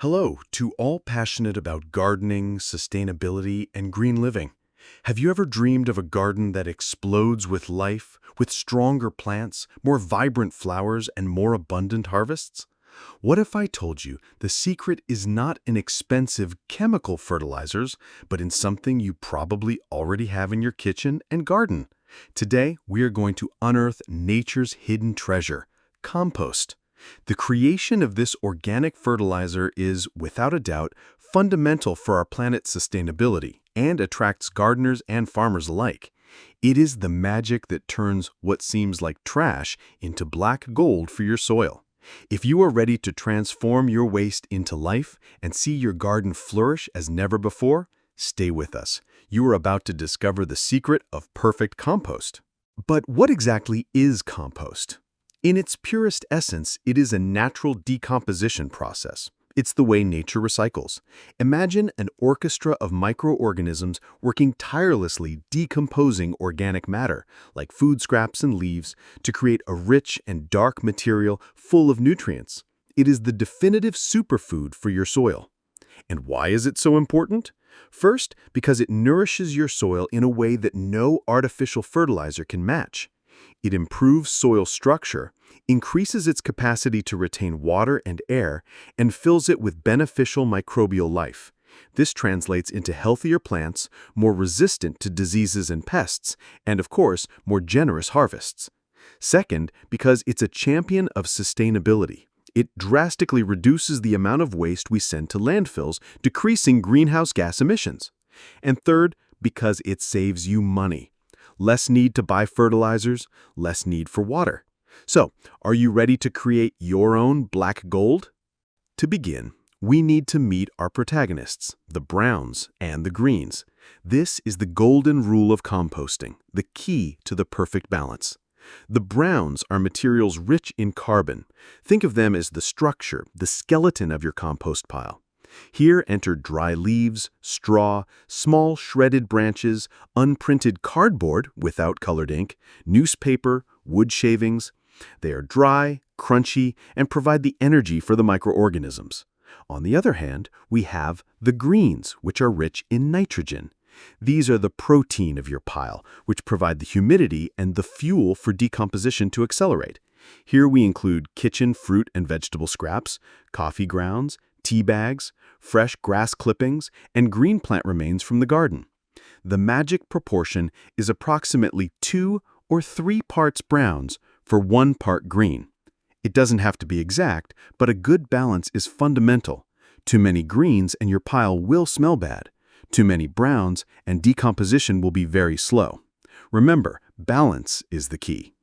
Hello to all passionate about gardening, sustainability, and green living. Have you ever dreamed of a garden that explodes with life, with stronger plants, more vibrant flowers, and more abundant harvests? What if I told you the secret is not in expensive chemical fertilizers, but in something you probably already have in your kitchen and garden? Today, we are going to unearth nature's hidden treasure, compost. The creation of this organic fertilizer is, without a doubt, fundamental for our planet's sustainability and attracts gardeners and farmers alike. It is the magic that turns what seems like trash into black gold for your soil. If you are ready to transform your waste into life and see your garden flourish as never before, stay with us. You are about to discover the secret of perfect compost. But what exactly is compost? In its purest essence, it is a natural decomposition process. It's the way nature recycles. Imagine an orchestra of microorganisms working tirelessly decomposing organic matter, like food scraps and leaves, to create a rich and dark material full of nutrients. It is the definitive superfood for your soil. And why is it so important? First, because it nourishes your soil in a way that no artificial fertilizer can match. It improves soil structure, increases its capacity to retain water and air, and fills it with beneficial microbial life. This translates into healthier plants, more resistant to diseases and pests, and of course, more generous harvests. Second, because it's a champion of sustainability. It drastically reduces the amount of waste we send to landfills, decreasing greenhouse gas emissions. And third, because it saves you money. Less need to buy fertilizers, less need for water. So, are you ready to create your own black gold? To begin, we need to meet our protagonists, the browns and the greens. This is the golden rule of composting, the key to the perfect balance. The browns are materials rich in carbon. Think of them as the structure, the skeleton of your compost pile. Here enter dry leaves, straw, small shredded branches, unprinted cardboard without colored ink, newspaper, wood shavings. They are dry, crunchy, and provide the energy for the microorganisms. On the other hand, we have the greens, which are rich in nitrogen. These are the protein of your pile, which provide the humidity and the fuel for decomposition to accelerate. Here we include kitchen fruit and vegetable scraps, coffee grounds, tea bags, fresh grass clippings, and green plant remains from the garden. The magic proportion is approximately 2 or 3 parts browns for 1 part green. It doesn't have to be exact, but a good balance is fundamental. Too many greens and your pile will smell bad. Too many browns and decomposition will be very slow. Remember, balance is the key.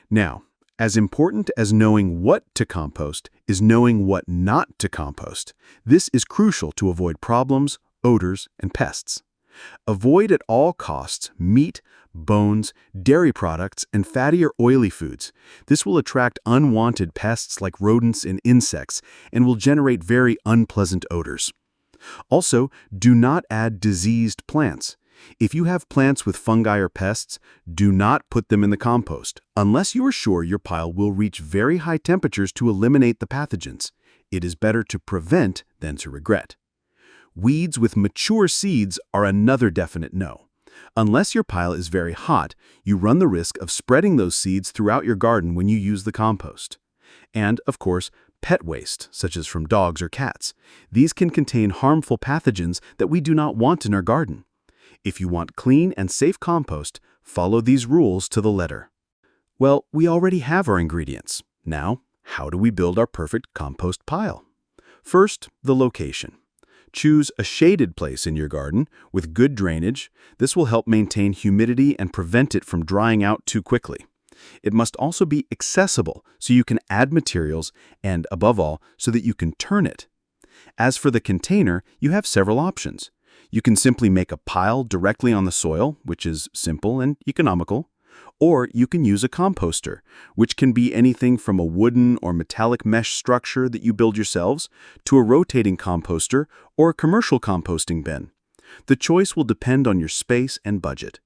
Now, as important as knowing what to compost is knowing what not to compost. This is crucial to avoid problems, odors, and pests. Avoid at all costs meat, bones, dairy products, and fatty or oily foods. This will attract unwanted pests like rodents and insects and will generate very unpleasant odors. Also, do not add diseased plants. If you have plants with fungi or pests, do not put them in the compost, unless you are sure your pile will reach very high temperatures to eliminate the pathogens. It is better to prevent than to regret. Weeds with mature seeds are another definite no. Unless your pile is very hot, you run the risk of spreading those seeds throughout your garden when you use the compost. And, of course, pet waste, such as from dogs or cats. These can contain harmful pathogens that we do not want in our garden. If you want clean and safe compost, follow these rules to the letter. Well, we already have our ingredients. Now, how do we build our perfect compost pile? First, the location. Choose a shaded place in your garden with good drainage. This will help maintain humidity and prevent it from drying out too quickly. It must also be accessible so you can add materials and, above all, so that you can turn it. As for the container, you have several options. You can simply make a pile directly on the soil, which is simple and economical, or you can use a composter, which can be anything from a wooden or metallic mesh structure that you build yourselves to a rotating composter or a commercial composting bin. The choice will depend on your space and budget.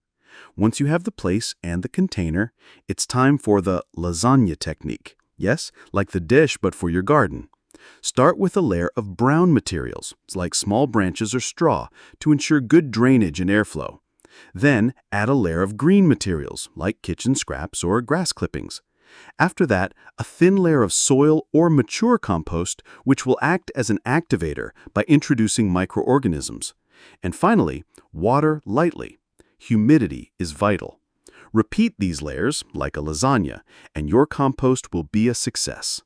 Once you have the place and the container, it's time for the lasagna technique. Yes, like the dish, but for your garden. Start with a layer of brown materials, like small branches or straw, to ensure good drainage and airflow. Then add a layer of green materials, like kitchen scraps or grass clippings. After that, a thin layer of soil or mature compost, which will act as an activator by introducing microorganisms. And finally, water lightly. Humidity is vital. Repeat these layers, like a lasagna, and your compost will be a success.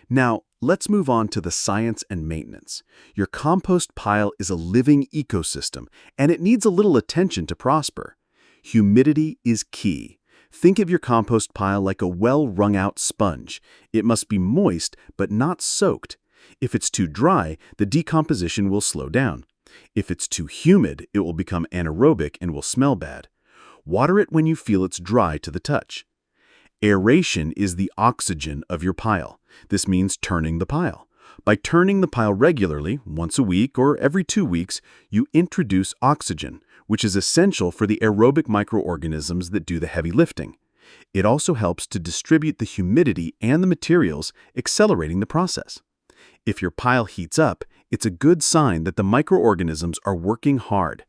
Now, let's move on to the science and maintenance. Your compost pile is a living ecosystem, and it needs a little attention to prosper. Humidity is key. Think of your compost pile like a well-wrung-out sponge. It must be moist, but not soaked. If it's too dry, the decomposition will slow down. If it's too humid, it will become anaerobic and will smell bad. Water it when you feel it's dry to the touch. Aeration is the oxygen of your pile. This means turning the pile. By turning the pile regularly, once a week or every 2 weeks, you introduce oxygen, which is essential for the aerobic microorganisms that do the heavy lifting. It also helps to distribute the humidity and the materials, accelerating the process. If your pile heats up, it's a good sign that the microorganisms are working hard.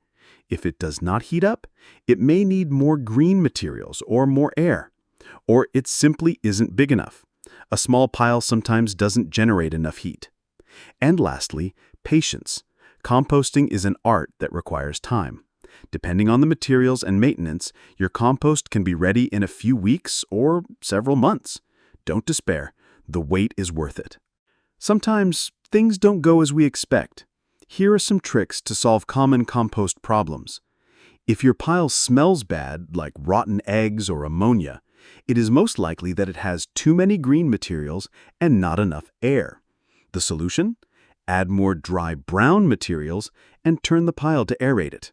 If it does not heat up, it may need more green materials or more air. Or it simply isn't big enough. A small pile sometimes doesn't generate enough heat. And lastly, patience. Composting is an art that requires time. Depending on the materials and maintenance, your compost can be ready in a few weeks or several months. Don't despair. The wait is worth it. Sometimes things don't go as we expect. Here are some tricks to solve common compost problems. If your pile smells bad, like rotten eggs or ammonia, it is most likely that it has too many green materials and not enough air. The solution? Add more dry brown materials and turn the pile to aerate it.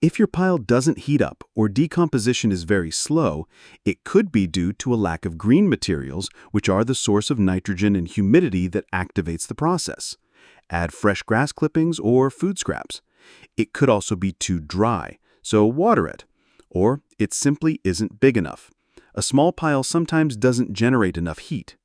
If your pile doesn't heat up or decomposition is very slow, it could be due to a lack of green materials, which are the source of nitrogen and humidity that activates the process. Add fresh grass clippings or food scraps. It could also be too dry, so water it. Or it simply isn't big enough. A small pile sometimes doesn't generate enough heat.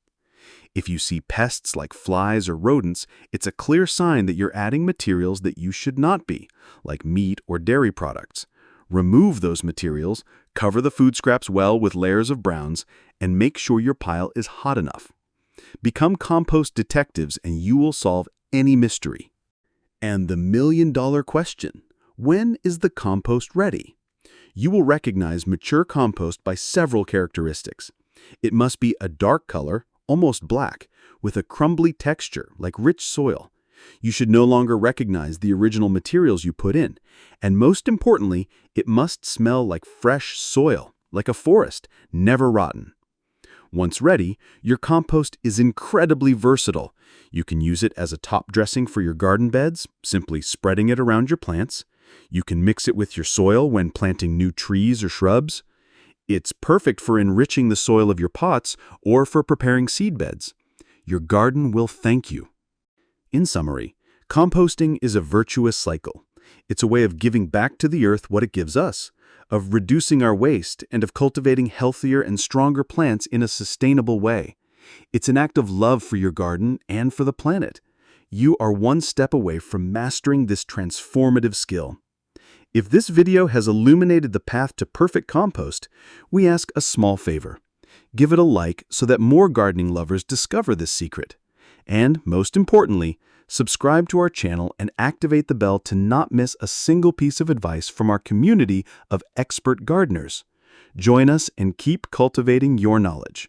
If you see pests like flies or rodents, it's a clear sign that you're adding materials that you should not be, like meat or dairy products. Remove those materials, cover the food scraps well with layers of browns, and make sure your pile is hot enough. Become compost detectives and you will solve any mystery. And the million-dollar question: when is the compost ready? You will recognize mature compost by several characteristics. It must be a dark color, almost black, with a crumbly texture like rich soil. You should no longer recognize the original materials you put in. And most importantly, it must smell like fresh soil, like a forest, never rotten. Once ready, your compost is incredibly versatile. You can use it as a top dressing for your garden beds, simply spreading it around your plants. You can mix it with your soil when planting new trees or shrubs. It's perfect for enriching the soil of your pots or for preparing seed beds. Your garden will thank you. In summary, composting is a virtuous cycle. It's a way of giving back to the earth what it gives us, of reducing our waste, and of cultivating healthier and stronger plants in a sustainable way. It's an act of love for your garden and for the planet. You are one step away from mastering this transformative skill. If this video has illuminated the path to perfect compost, we ask a small favor. Give it a like so that more gardening lovers discover this secret. And, most importantly, subscribe to our channel and activate the bell to not miss a single piece of advice from our community of expert gardeners. Join us and keep cultivating your knowledge.